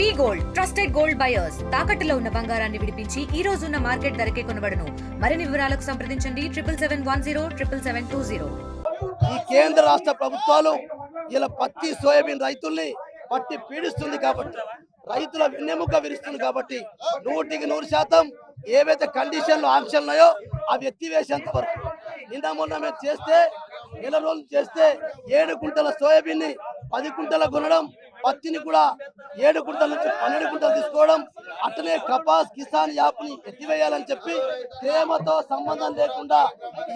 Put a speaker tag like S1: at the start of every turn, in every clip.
S1: వి gold trusted gold buyers తాకట్టులో ఉన్న బంగారాన్ని విడిపించి ఈ రోజు ఉన్న మార్కెట్ ధరకే కొనబడును. మరిన్ని వివరాలకు సంప్రదించండి 7710777020.
S2: ఈ కేంద్ర రాష్ట్ర ప్రభుత్వాలు ఇలా పత్తి సోయాబీన్ రైతుల్ని పట్టి పీడిస్తుంది కాబట్టి, రైతుల వెన్నెముక విరుస్తుంది కాబట్టి 100% ఏవైతే కండిషన్లు ఆంక్షలు ఉన్నాయో అవి ఎత్తివేసేంత వరకు. నిన్న మొన్న మేము చేస్తే నెల రోజులు చేస్తే 7 కుంటల సోయాబీన్ని 10 కుంటల కొనడం, పత్తిని కూడా 7 కుంటల నుంచి 12 కుంటలు తీసుకోవడం, అట్లనే కపాస్ కిసాన్ యాప్ని ఎత్తివేయాలని చెప్పి తేమతో సంబంధం లేకుండా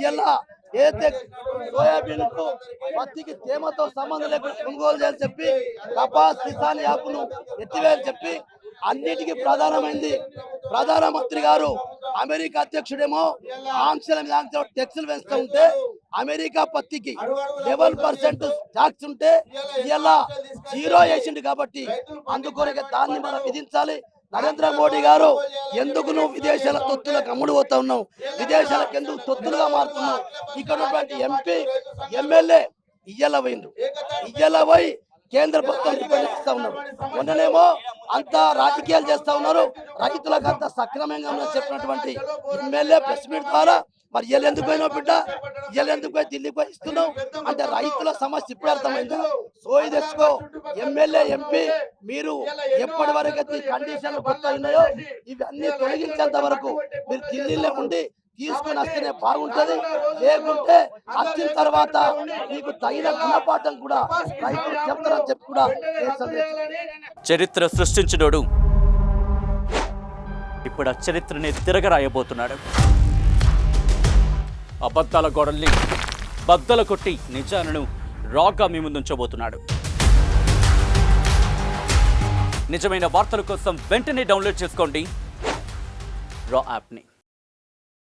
S2: ఇలా ఏదైతే సోయాబీన్ కు పత్తికి తేమతో సంబంధం లేకుండా కొనుగోలు చేయాలని చెప్పి కపాస్ కిసాన్ యాప్ను ఎత్తివేయాలని చెప్పి అన్నిటికీ ప్రధానమైంది ప్రధానమంత్రి గారు. అమెరికా అధ్యక్షుడేమో ఆంక్షల మీద ఆంక్షలు ట్యాక్సులు వేస్తూ ఉంటే అమెరికా పత్తికి 11% ట్యాక్స్ ఉంటే ఇలా 0 వేసిండు కాబట్టి అందుకొరకే దాన్ని మనం విధించాలి. నరేంద్ర మోడీ గారు, ఎందుకు నువ్వు విదేశాల తొత్తులకు అమ్ముడు పోతా ఉన్నావు, విదేశాలకు ఎందుకు తొత్తులుగా మారుతున్నావు? ఇక్కడ ఉన్నటువంటి ఎంపీ ఎమ్మెల్యే ఇయ్యల పోయి కేంద్ర ప్రభుత్వం ఇస్తా ఉన్నారు. మొన్ననేమో అంతా రాజకీయాలు చేస్తా ఉన్నారు, రైతులకు అంతా సక్రమంగా ఉందని చెప్పినటువంటి ఎమ్మెల్యే ప్రెస్ మీట్ ద్వారా మరి ఇయ్యలు ఎందుకు పోయినావు బిడ్డ, ఇయ్యలు ఎందుకు పోయి ఢిల్లీకి పోయి ఇస్తున్నావు అంటే రైతుల సమస్య ఇప్పుడు అర్థమైందా? సోయి తెచ్చుకో. ఎమ్మెల్యే ఎంపీ మీరు ఎప్పటి వరకు అయితే కండిషన్లు కొత్త ఉన్నాయో ఇవన్నీ తొలగించేంత వరకు మీరు ఢిల్లీలో ఉండి తీసుకుని వస్తేనే బాగుంటది. లేకుంటే వచ్చిన తర్వాత మీకు తగిన గుణపాఠం కూడా రైతులు చెప్తారని చెప్పి కూడా
S3: చరిత్ర సృష్టించినోడు ఇప్పుడు ఆ చరిత్రని తిరగరాయబోతున్నాడు. అబద్ధాల గోడల్ని బద్దలు కొట్టి నిజాలను రాగా మీ ముందుంచబోతున్నాడు. నిజమైన వార్తల కోసం వెంటనే డౌన్లోడ్ చేసుకోండి రా యాప్ని.